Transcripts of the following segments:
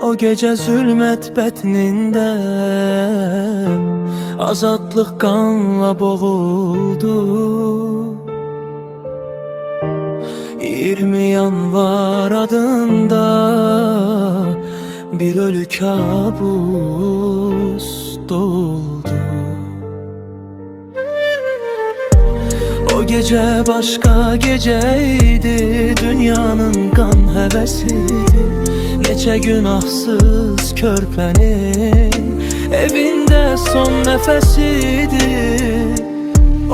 O gece zulmet betninde azatlık kanla boğuldu. 20 yanvar adında bir ölü kabus doldu. O gece başka geceydi, dünyanın kan hevesiydi. Neçe günahsız körpenin evinde son nefesiydi.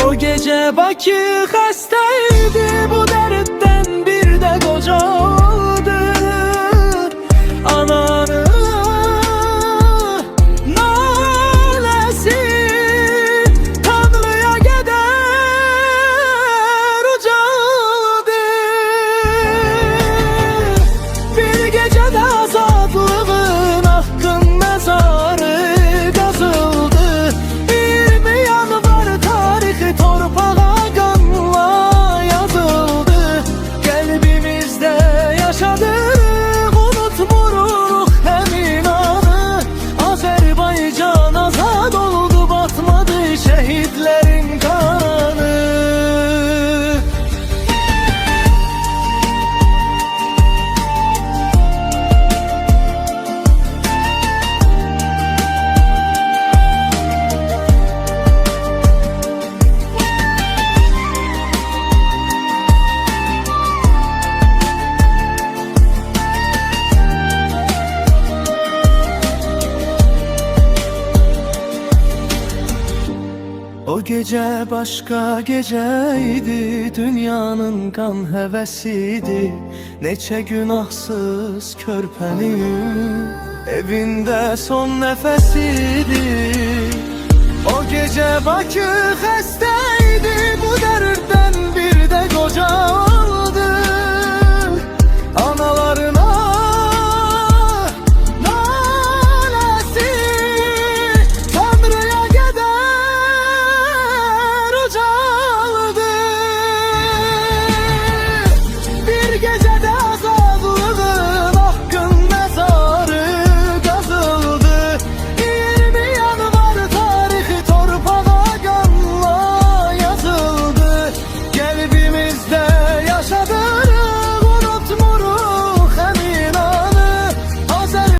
O gece Bakı hastaydı, bu dertten bir de koca oldu. Ananı nalesi Tanrı'ya gider ucaldı. Bir gecede azatlığın hakkın mezarı kazıldı. 20 yanvar tarihi torpağa kanla yazıldı. Kalbimizde yaşadık, unutmuruq həmin anı. Azərbaycan azad oldu, batmadı şehitlerin kanı. O gece başka geceydi, dünyanın kan hevesiydi. Neçe günahsız körpenin evinde son nefesiydi. O gece Bakı hastaydı, bu dertten bir de koca oldu.